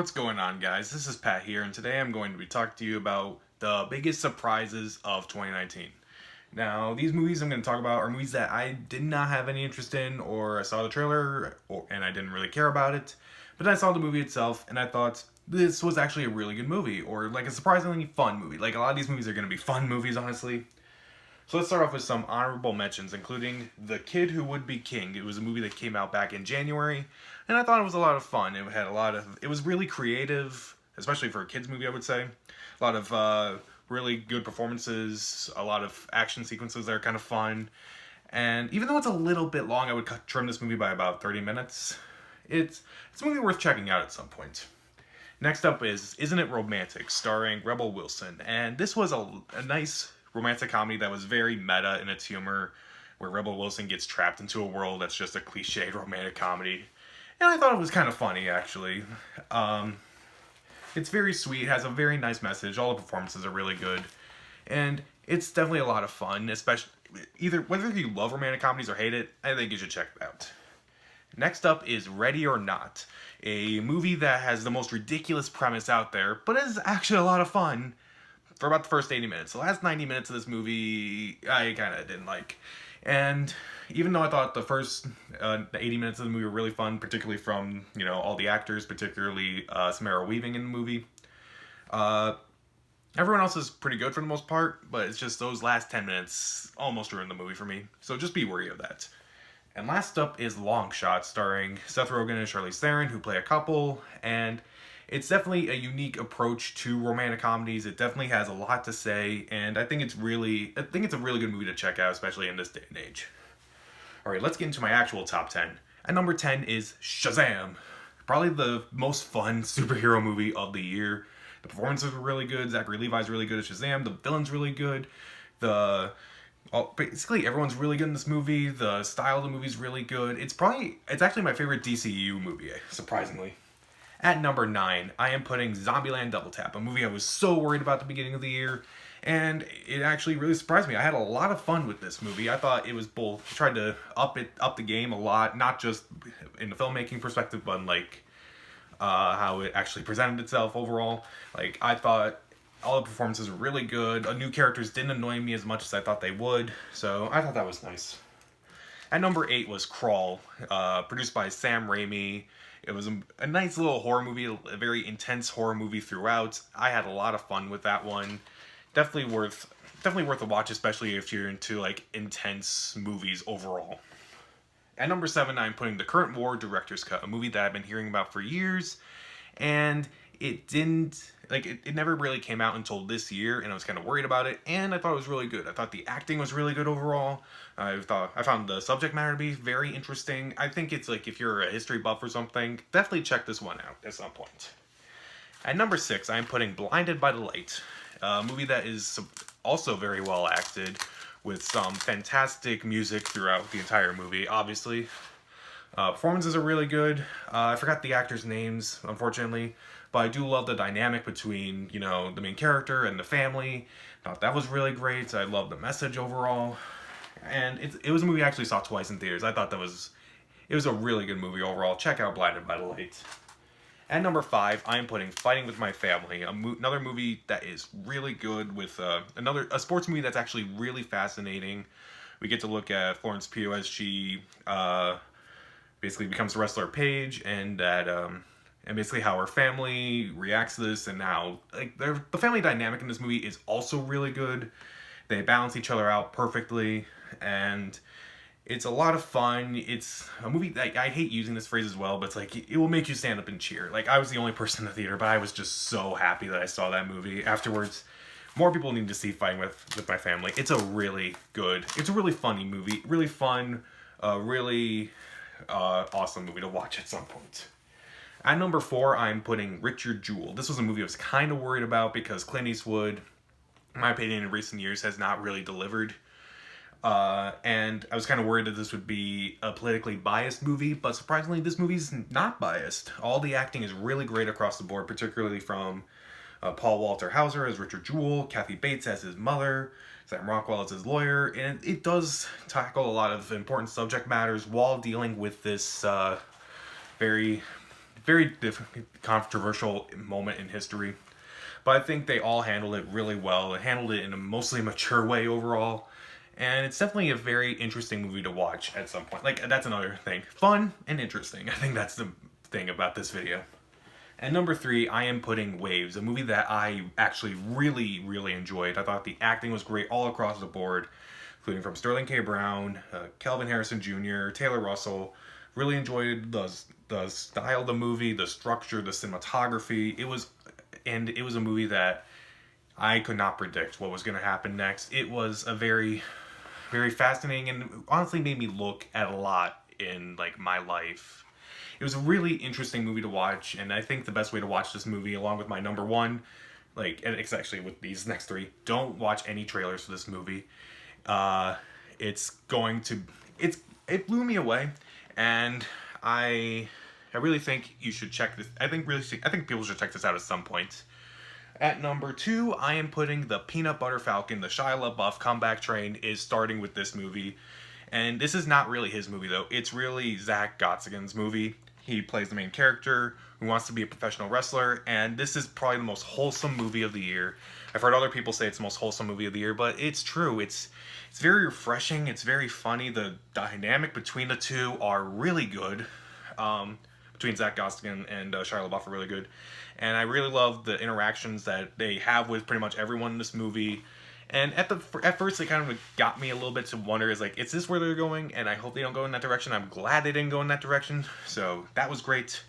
What's going on, guys? This is Pat here, and today I'm going to be talking to you about the biggest surprises of 2019. Now, these movies I'm going to talk about are movies that I did not have any interest in, or I saw the trailer, and I didn't really care about it. But then I saw the movie itself, and I thought, this was actually a really good movie, or like a surprisingly fun movie. Like, a lot of these movies are going to be fun movies, honestly. So let's start off with some honorable mentions, including The Kid Who Would Be King. It was a movie that came out back in January, and I thought it was a lot of fun. It was really creative, especially for a kids movie, I would say. A lot of really good performances, a lot of action sequences that are kind of fun. And even though it's a little bit long, I would trim this movie by about 30 minutes. It's a movie worth checking out at some point. Next up is Isn't It Romantic, starring Rebel Wilson. And this was a nice romantic comedy that was very meta in its humor, where Rebel Wilson gets trapped into a world that's just a cliched romantic comedy. And I thought it was kind of funny, actually. It's very sweet, has a very nice message, all the performances are really good, and it's definitely a lot of fun, especially whether you love romantic comedies or hate it, I think you should check it out. Next up is Ready or Not, a movie that has the most ridiculous premise out there, but is actually a lot of fun for about the first 80 minutes. The last 90 minutes of this movie, I kind of didn't like. And even though I thought the first 80 minutes of the movie were really fun, particularly from, all the actors, particularly Samara Weaving in the movie, everyone else is pretty good for the most part, but it's just those last 10 minutes almost ruined the movie for me. So just be wary of that. And last up is Long Shot, starring Seth Rogen and Charlize Theron, who play a couple, and it's definitely a unique approach to romantic comedies. It definitely has a lot to say, and I think it's a really good movie to check out, especially in this day and age. Alright, let's get into my actual top 10. At number 10 is Shazam. Probably the most fun superhero movie of the year. The performances were really good. Zachary Levi's really good as Shazam. The villain's really good. Basically everyone's really good in this movie. The style of the movie's really good. It's actually my favorite DCU movie, surprisingly. At number 9, I am putting Zombieland Double Tap, a movie I was so worried about at the beginning of the year, and it actually really surprised me. I had a lot of fun with this movie. I thought it was both, tried to up the game a lot, not just in the filmmaking perspective, but how it actually presented itself overall. I thought all the performances were really good. New characters didn't annoy me as much as I thought they would, so I thought that was nice. At number 8 was Crawl, produced by Sam Raimi. It was a nice little horror movie, a very intense horror movie throughout. I had a lot of fun with that one. Definitely worth a watch, especially if you're into intense movies overall. At number 7, I'm putting The Current War Director's Cut, a movie that I've been hearing about for years, and it never really came out until this year, and I was kind of worried about it, and I thought it was really good. I thought the acting was really good overall. I found the subject matter to be very interesting. I think it's if you're a history buff or something, definitely check this one out at some point. At number 6, I'm putting Blinded by the Light, a movie that is also very well acted, with some fantastic music throughout the entire movie, obviously. Performances are really good. I forgot the actors' names, unfortunately, but I do love the dynamic between, the main character and the family. Thought that was really great. I love the message overall. And it was a movie I actually saw twice in theaters. I thought it was a really good movie overall. Check out Blinded by the Light. At number 5, I am putting Fighting with My Family, another movie that is really good, with a sports movie that's actually really fascinating. We get to look at Florence Pugh as she basically becomes the wrestler Paige, and basically how her family reacts to this, and how the family dynamic in this movie is also really good. They balance each other out perfectly, and it's a lot of fun. It's a movie that I hate using this phrase as well, but it's it will make you stand up and cheer. I was the only person in the theater, but I was just so happy that I saw that movie. Afterwards, more people need to see Fighting with My Family. It's a really funny movie, really fun, really awesome movie to watch at some point. At number 4, I'm putting Richard Jewell. This was a movie I was kind of worried about because Clint Eastwood, in my opinion, in recent years has not really delivered. And I was kind of worried that this would be a politically biased movie, but surprisingly, this movie's not biased. All the acting is really great across the board, particularly from Paul Walter Hauser as Richard Jewell, Kathy Bates as his mother, Sam Rockwell as his lawyer, and it does tackle a lot of important subject matters while dealing with this very very controversial moment in history. But I think they all handled it really well. They handled it in a mostly mature way overall. And it's definitely a very interesting movie to watch at some point. Like, that's another thing. Fun and interesting. I think that's the thing about this video. And number 3, I am putting Waves, a movie that I actually really, really enjoyed. I thought the acting was great all across the board, including from Sterling K. Brown, Kelvin Harrison Jr., Taylor Russell. Really enjoyed the style of the movie, the structure, the cinematography. It was a movie that I could not predict what was going to happen next. It was a very, very fascinating and honestly made me look at a lot in like my life. It was a really interesting movie to watch, and I think the best way to watch this movie, along with my number 1, like, and it's actually with these next 3, don't watch any trailers for this movie. It blew me away, and I really think you should check this. I think people should check this out at some point. At number 2, I am putting the Peanut Butter Falcon. The Shia LaBeouf comeback train is starting with this movie. And this is not really his movie, though. It's really Zach Gottsagen's movie. He plays the main character who wants to be a professional wrestler. And this is probably the most wholesome movie of the year. I've heard other people say it's the most wholesome movie of the year, but it's true. It's very refreshing. It's very funny. The dynamic between the two are really good. Between Zach Gottsagen and Shia LaBeouf are really good. And I really love the interactions that they have with pretty much everyone in this movie. And at first, it kind of got me a little bit to wonder, is this where they're going? And I hope they don't go in that direction. I'm glad they didn't go in that direction. So that was great.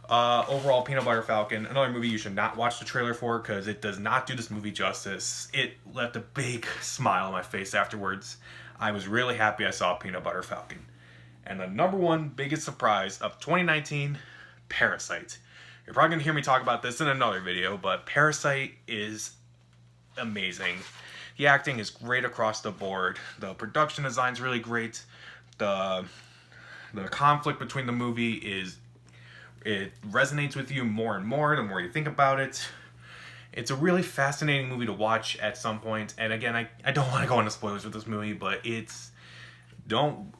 Overall, Peanut Butter Falcon, another movie you should not watch the trailer for because it does not do this movie justice. It left a big smile on my face afterwards. I was really happy I saw Peanut Butter Falcon. And the number 1 biggest surprise of 2019, Parasite. You're probably going to hear me talk about this in another video, but Parasite is amazing. The acting is great across the board. The production design is really great. The conflict between the movie it resonates with you more and more the more you think about it. It's a really fascinating movie to watch at some point. And again, I don't want to go into spoilers with this movie, but don't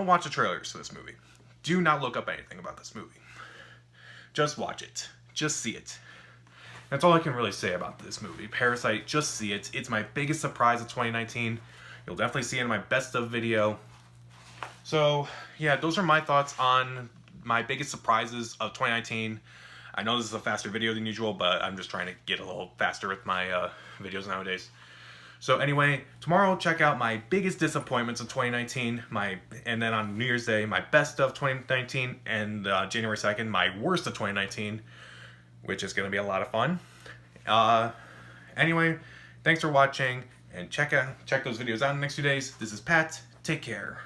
watch the trailers for this movie. Do not look up anything about this movie. Just watch it. Just see it. That's all I can really say about this movie. Parasite, just see it. It's my biggest surprise of 2019. You'll definitely see it in my best of video. So, yeah, those are my thoughts on my biggest surprises of 2019. I know this is a faster video than usual, but I'm just trying to get a little faster with my videos nowadays. So anyway, tomorrow check out my biggest disappointments of 2019, and then on New Year's Day, my best of 2019, and January 2nd, my worst of 2019, which is going to be a lot of fun. Anyway, thanks for watching, and check those videos out in the next few days. This is Pat. Take care.